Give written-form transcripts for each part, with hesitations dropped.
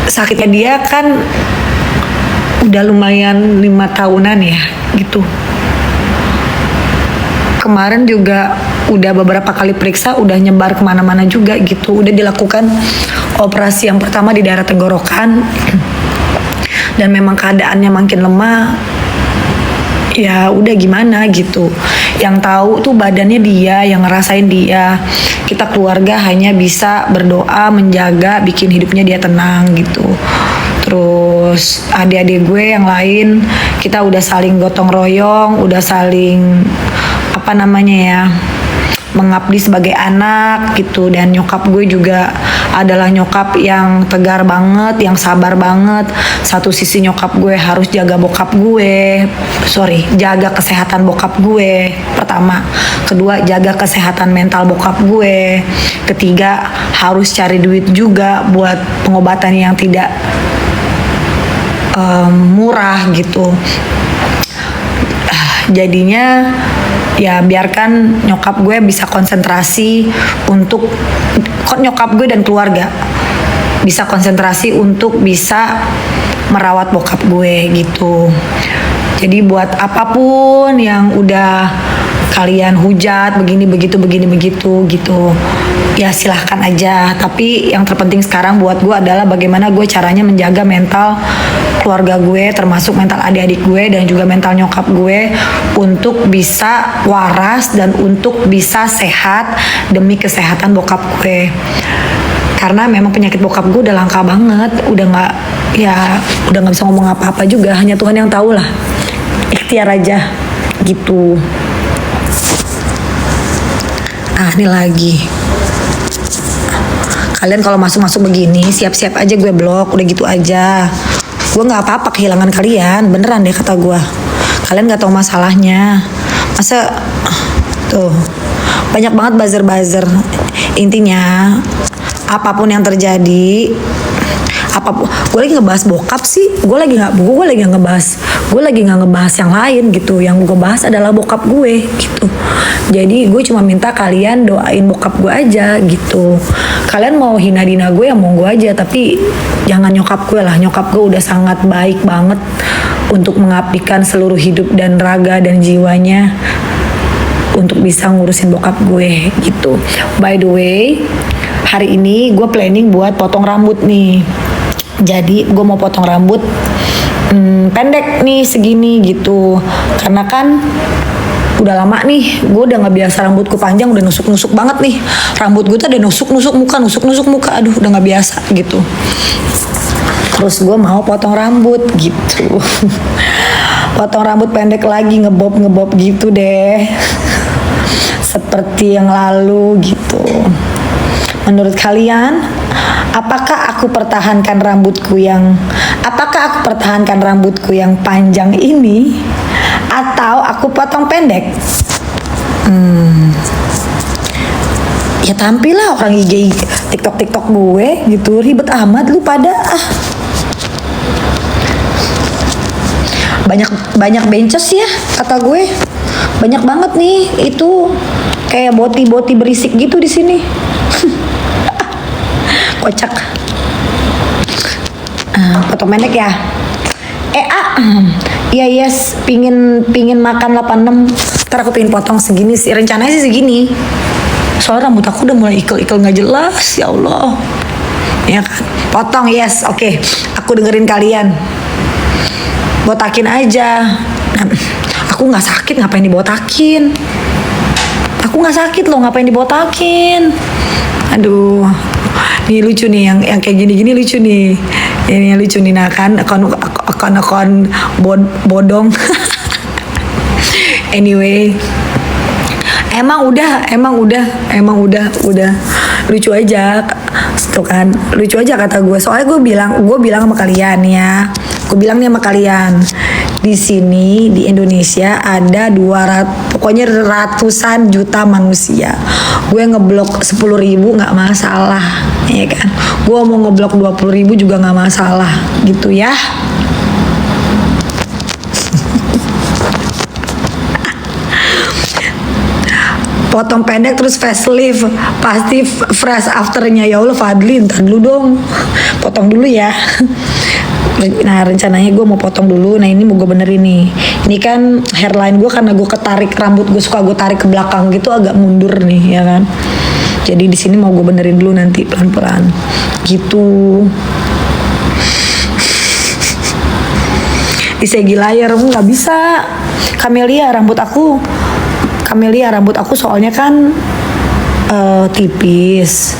sakitnya dia kan udah lumayan 5 tahunan ya gitu. Kemarin juga udah beberapa kali periksa, udah nyebar kemana-mana juga gitu. Udah dilakukan operasi yang pertama di daerah tenggorokan, dan memang keadaannya makin lemah. Ya udah gimana gitu. Yang tahu tuh badannya dia, yang ngerasain dia. Kita keluarga hanya bisa berdoa, menjaga, bikin hidupnya dia tenang gitu. Terus adik-adik gue yang lain, kita udah saling gotong royong, udah saling mengabdi sebagai anak gitu. Dan nyokap gue juga adalah nyokap yang tegar banget, yang sabar banget. Satu sisi nyokap gue harus jaga jaga kesehatan bokap gue pertama. Kedua, jaga kesehatan mental bokap gue. Ketiga, harus cari duit juga buat pengobatan yang tidak murah gitu. Jadinya ya biarkan nyokap gue bisa konsentrasi untuk nyokap gue dan keluarga bisa konsentrasi untuk bisa merawat bokap gue gitu. Jadi buat apapun yang udah kalian hujat begini begitu gitu, ya silahkan aja. Tapi yang terpenting sekarang buat gue adalah bagaimana gue caranya menjaga mental keluarga gue, termasuk mental adik-adik gue dan juga mental nyokap gue, untuk bisa waras dan untuk bisa sehat demi kesehatan bokap gue. Karena memang penyakit bokap gue udah langka banget, udah nggak bisa ngomong apa-apa juga, hanya Tuhan yang tahu lah. Ikhtiar aja gitu. Ini lagi. Kalian kalau masuk-masuk begini, siap-siap aja gue blok, udah gitu aja. Gue nggak apa-apa kehilangan kalian, beneran deh kata gue. Kalian nggak tahu masalahnya. Masa tuh banyak banget buzzer. Intinya apapun yang terjadi, gue lagi ngebahas bokap sih, gue lagi nggak ngebahas yang lain gitu. Yang gue bahas adalah bokap gue gitu. Jadi gue cuma minta kalian doain bokap gue aja gitu. Kalian mau hina-dina gue ya monggo aja, tapi jangan nyokap gue lah. Nyokap gue udah sangat baik banget untuk mengabdikan seluruh hidup dan raga dan jiwanya untuk bisa ngurusin bokap gue gitu. By the way, hari ini gue planning buat potong rambut nih. Jadi gue mau potong rambut pendek nih segini gitu. Karena kan udah lama nih gue udah nggak biasa rambutku panjang, udah nusuk banget nih. Rambut gue tuh ada nusuk muka, aduh udah nggak biasa gitu. Terus gue mau potong rambut gitu. Potong rambut pendek lagi, ngebob gitu deh. Seperti yang lalu gitu. Menurut kalian, apakah aku pertahankan rambutku yang panjang ini, atau aku potong pendek? Ya tampil lah orang IG TikTok gue gitu. Ribet amat lu pada banyak bences ya kata gue. Banyak banget nih itu kayak boti berisik gitu di sini. Kocak. Potong pendek ya. Iya yes, pingin makan 86. Ntar aku pingin potong segini sih, rencananya sih segini. Soalnya rambut aku udah mulai ikel nggak jelas, ya Allah. Ya kan, potong yes, oke. Aku dengerin kalian. Botakin aja. Aku nggak sakit, ngapain dibotakin? Aku nggak sakit loh, ngapain dibotakin? Aduh, nih lucu nih yang kayak gini lucu nih. Ini yang lucu nih, nah kan akun bodong. Anyway, emang udah lucu aja tuh kan, lucu aja kata gue. Soalnya gue bilang sama kalian ya, di sini di Indonesia ada 200, pokoknya ratusan juta manusia. Gue ngeblok 10.000 nggak masalah, ya kan. Gue mau ngeblok 20.000 juga nggak masalah, gitu ya. potong pendek terus facelift pasti fresh afternya. Ya Allah Fadli, ntar dulu dong, potong dulu ya. Nah rencananya gue mau potong dulu. Nah ini mau gue benerin nih. Ini kan hairline gue karena gue ketarik rambut gue, suka gue tarik ke belakang gitu agak mundur nih ya kan. Jadi di sini mau gue benerin dulu nanti pelan-pelan gitu. Di segi layar nggak bisa. Camellia rambut aku soalnya kan tipis.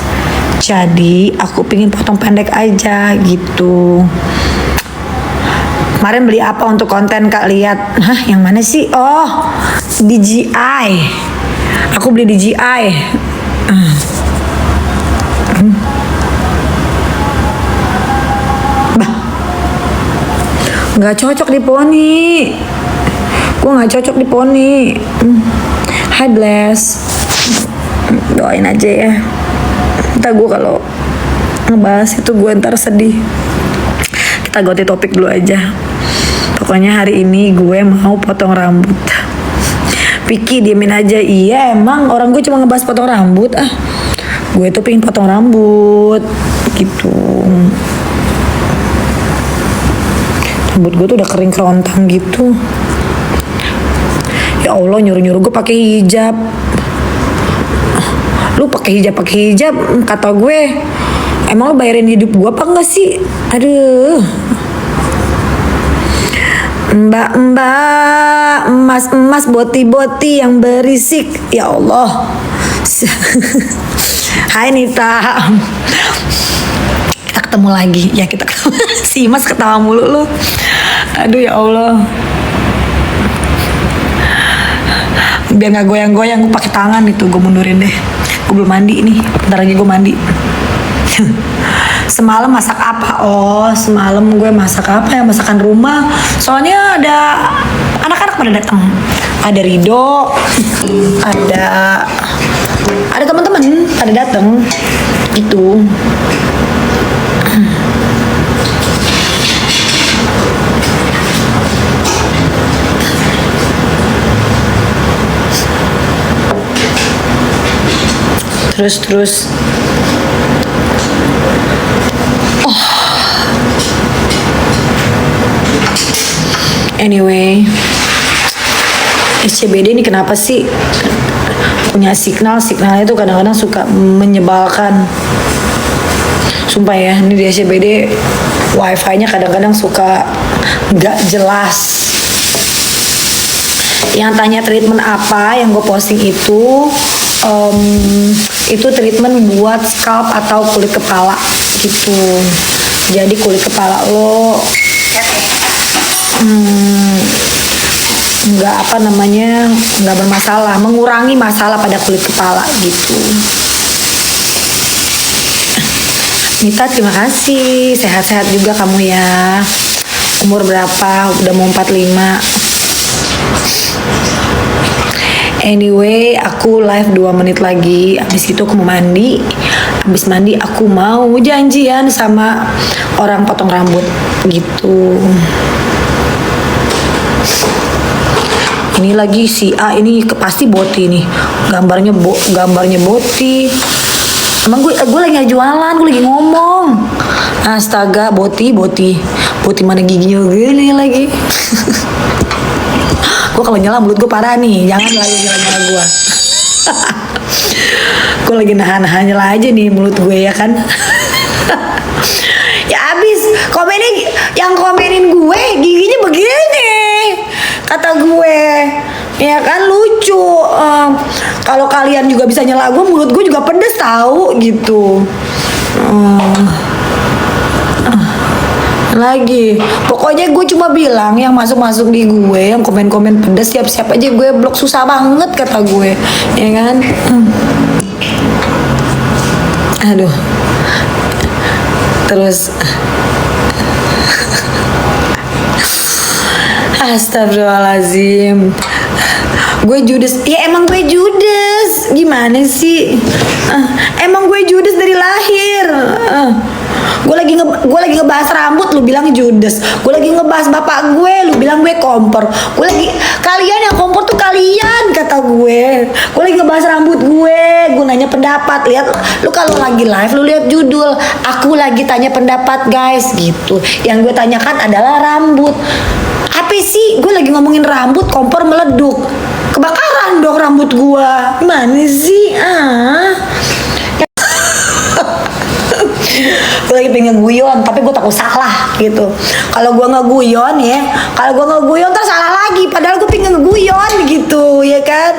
Jadi aku pingin potong pendek aja gitu. Kemarin beli apa untuk konten Kak, lihat. Hah, yang mana sih? Oh, DJI. Aku beli DJI. Bah, nggak cocok di poni. Gue nggak cocok di poni. Hi Bless. Doain aja ya. Ntar gue kalau ngebahas itu gue ntar sedih. Kita ganti topik dulu aja. Pokoknya hari ini gue mau potong rambut. Vicky diemin aja. Iya emang orang gue cuma ngebahas potong rambut. Gue tuh pengen potong rambut gitu. Rambut gue tuh udah kering kerontang gitu. Ya Allah, nyuruh-nyuruh gue pakai hijab. Lu pakai hijab kata gue. Emang lo bayarin hidup gue apa enggak sih? Aduh. Mbak, emas, boti yang berisik. Ya Allah. Hai Nita. Kita ketemu lagi. Ya kita ketemu. Si Mas ketawa mulu lu. Aduh ya Allah. Biar gak goyang-goyang, gue pakai tangan itu. Gue mundurin deh. Gue belum mandi nih. Bentar lagi gue mandi. Semalam masak apa? Oh, semalam gue masak apa ya? Masakan rumah. Soalnya ada anak-anak pada datang. Ada Rido, ada teman-teman pada datang gitu. Terus anyway, SCBD ini kenapa sih punya signalnya tuh kadang-kadang suka menyebalkan. Sumpah ya, ini di SCBD wifi-nya kadang-kadang suka nggak jelas. Yang tanya treatment apa yang gue posting itu treatment buat scalp atau kulit kepala gitu. Jadi kulit kepala lo nggak bermasalah, mengurangi masalah pada kulit kepala gitu. Nita terima kasih, sehat-sehat juga kamu ya. Umur berapa? Udah mau 45. Anyway, aku live 2 menit lagi. Abis itu aku mau mandi. Abis mandi aku mau janjian sama orang potong rambut gitu. Ini lagi si A ini pasti boti nih. Gambarnya boti. Emang gue lagi gak jualan, gue lagi ngomong. Astaga, boti mana giginya gini lagi. Gue kalau nyala mulut gue parah nih, jangan lagi nyala gue. Gue lagi nahan nyala aja nih mulut gue ya kan. Ya abis yang komenin gue giginya begini kata gue, ya kan lucu. Kalau kalian juga bisa nyala gue, mulut gue juga pedes tahu gitu. Lagi pokoknya gue cuma bilang yang masuk di gue, yang komen pedas siap-siap aja gue blok, susah banget kata gue ya kan. Aduh, terus astagfirullahaladzim, gue judes ya, emang gue judes gimana sih. Emang gue judes dari lahir. Gue lagi ngebahas rambut, lu bilang judes. Gue lagi ngebahas bapak gue, lu bilang gue kompor. Kalian yang kompor tuh kalian sekalian, kata gue lagi ngebahas rambut gue nanya pendapat. Lihat, lu kalau lagi live lu lihat judul, aku lagi tanya pendapat guys gitu. Yang gue tanyakan adalah rambut. Apa sih, gue lagi ngomongin rambut, kompor meleduk, kebakaran dong rambut gue. Gimana sih gue lagi pengen guyon tapi gue takut salah gitu. Kalau gue ngeguyon ya, terus salah lagi, padahal gue pengen ngeguyon gitu ya kan.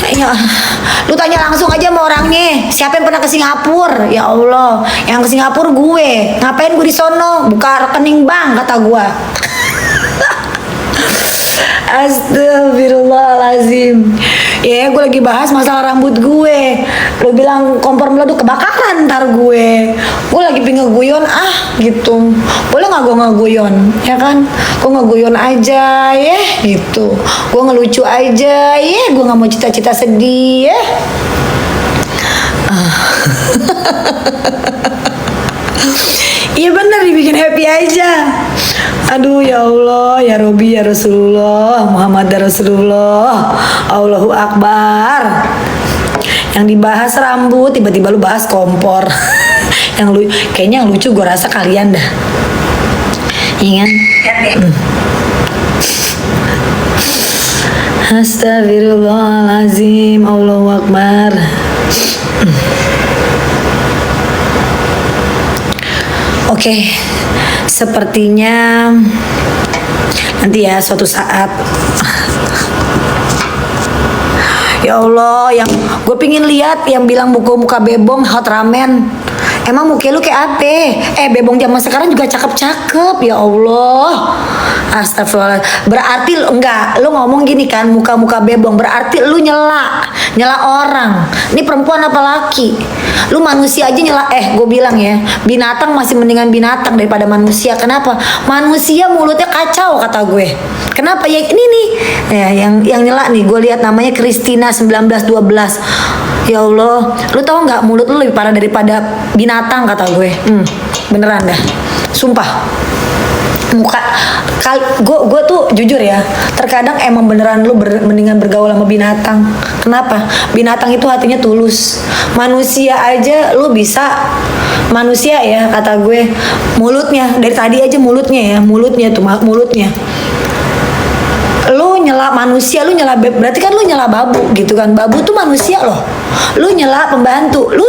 Ya, lu tanya langsung aja sama orangnya, siapa yang pernah ke Singapura? Ya Allah, yang ke Singapura gue. Ngapain gue di sono? Buka rekening bank, kata gue. Astagfirullahaladzim. Ya, gue lagi bahas masalah rambut gue. Lu bilang kompor meleduk, kebakaran ntar gue. Gue lagi pengen guyon gitu. Boleh gak gue ngeguyon? Ya kan? Gue ngeguyon aja ya gitu. Gue ngelucu aja ya. Gue gak mau cita-cita sedih ya. Iya bener, dibikin happy aja. Aduh ya Allah, ya Robi, ya Rasulullah, Muhammad ya Rasulullah, Allahu Akbar. Yang dibahas rambut, tiba-tiba lu bahas kompor. Kayaknya yang lucu gue rasa kalian dah. Iya kan? Astagfirullahaladzim, Allahu Akbar. Oke, sepertinya nanti ya suatu saat. Ya Allah, yang gue pingin lihat yang bilang muka bebong hot ramen. Emang muka lu kayak apa? Bebong zaman sekarang juga cakep-cakep. Ya Allah. Astagfirullah. Berarti enggak, lu ngomong gini kan, muka bebong, berarti lu nyela orang. Ini perempuan apa laki? Lu manusia aja nyela. Gue bilang ya, binatang masih mendingan binatang daripada manusia. Kenapa? Manusia mulutnya kacau, kata gue. Kenapa ya? Ini nih ya, yang nyela nih, gue lihat namanya Christina 1912. Ya Allah, lu tau nggak, mulut lu lebih parah daripada binatang, kata gue. Beneran dah, sumpah. Gue tuh jujur ya, terkadang emang beneran lu mendingan bergaul sama binatang. Kenapa? Binatang itu hatinya tulus. Manusia aja lu bisa, manusia ya kata gue, mulutnya dari tadi aja mulutnya lu nyela manusia, lu nyela berarti kan lu nyela babu gitu kan. Babu tuh manusia loh. Lu nyela pembantu, lu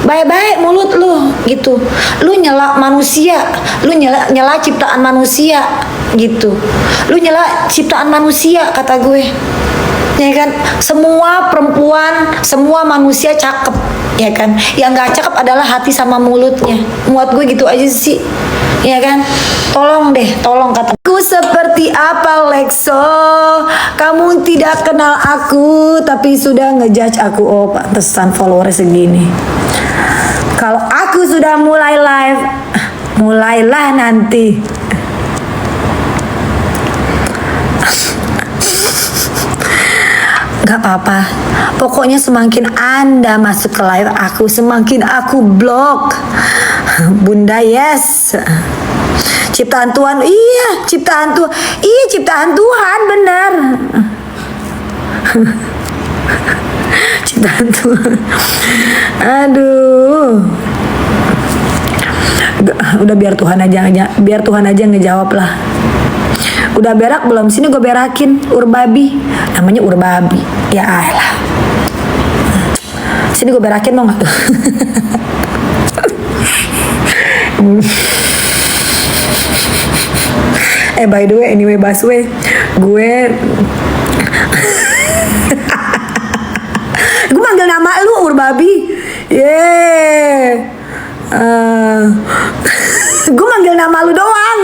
baik-baik mulut lu gitu. Lu nyela manusia, lu nyela ciptaan manusia gitu. Lu nyela ciptaan manusia, kata gue. Ya kan, semua perempuan, semua manusia cakep, ya kan. Yang nggak cakep adalah hati sama mulutnya. Muat gue gitu aja sih, ya kan. Tolong kata aku seperti apa Lexo. Kamu tidak kenal aku tapi sudah ngejudge aku. Oh pantesan follower segini. Kalau aku sudah mulai live, mulailah nanti. Gak apa-apa, pokoknya semakin Anda masuk ke live aku, semakin aku blok. Bunda yes, ciptaan Tuhan. Iya, ciptaan Tuhan. Iya, ciptaan Tuhan, benar. Ciptaan Tuhan. Aduh. Udah biar Tuhan aja ngejawab lah. Udah berak belum? Sini gue berakin. Urbabi, namanya Urbabi. Ya elah. Sini gue berakin, mau nggak tuh? By the way, anyway, Baswe, gue manggil nama lu Urbabi. Gue manggil nama lu doang.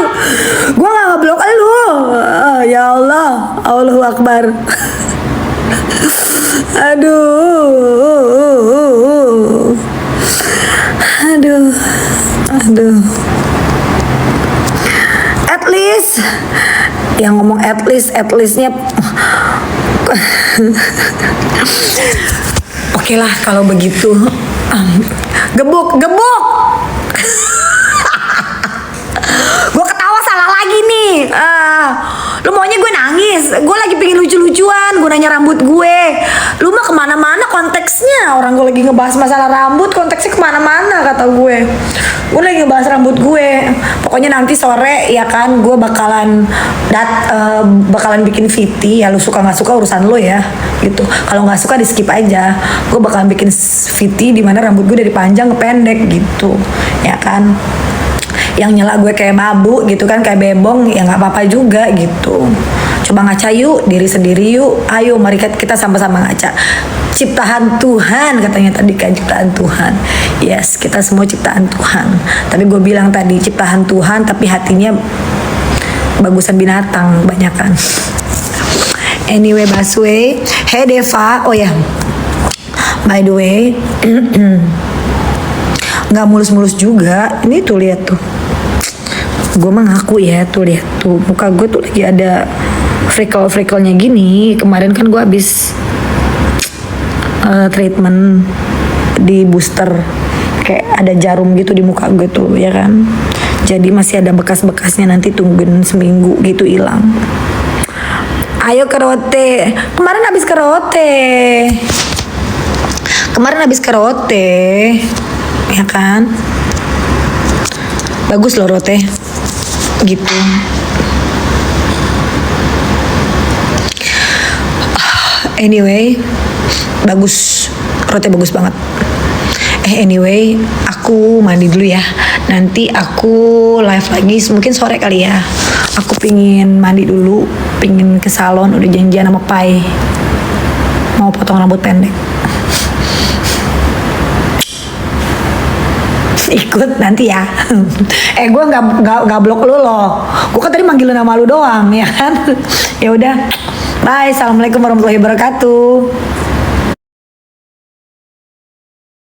Gue gak ngeblok lu. Ya Allah, Allahu Akbar. Aduh. At least yang ngomong at leastnya oke lah kalau begitu. Gebuk. Gue ketawa salah lagi nih. Lu maunya gue nangis? serius, gue lagi pengen lucu-lucuan, gue nanya rambut gue. Lu mah kemana-mana konteksnya, orang gue lagi ngebahas masalah rambut, konteksnya kemana-mana kata gue. Gue lagi ngebahas rambut gue. Pokoknya nanti sore ya kan, gue bakalan bikin VT. Ya lu suka nggak suka urusan lo ya, gitu. Kalau nggak suka di skip aja. Gue bakalan bikin VT di mana rambut gue dari panjang ke pendek gitu, ya kan. Yang nyela gue kayak babu gitu kan, kayak bebong, ya nggak apa-apa juga gitu. Coba ngaca yuk, diri sendiri yuk. Ayo mari kita sama-sama ngaca. Ciptaan Tuhan katanya tadi kan, ciptaan Tuhan. Yes, kita semua ciptaan Tuhan. Tapi gue bilang tadi ciptaan Tuhan tapi hatinya bagusan binatang banyak kan. Anyway, Baswe, hey Deva, oh ya, by the way, nggak mulus-mulus juga. Ini tuh lihat tuh, gue mah ngaku ya, tuh lihat tuh muka gue tuh lagi ada freckle-freckle-nya gini. Kemarin kan gue habis treatment di booster, kayak ada jarum gitu di muka gue tuh ya kan. Jadi masih ada bekas-bekasnya, nanti tungguin seminggu gitu hilang. Ayo ke Rote, kemarin habis ke Rote. Ya kan, bagus loh Rote gitu. Anyway, bagus, Rote bagus banget. Anyway, aku mandi dulu ya. Nanti aku live lagi mungkin sore kali ya. Aku pingin mandi dulu, pingin ke salon, udah janjian sama Pai mau potong rambut pendek. Ikut nanti ya. Gue nggak blok lu loh. Gue kan tadi manggil nama lu doang ya kan. Ya udah. Bye. Assalamualaikum warahmatullahi wabarakatuh.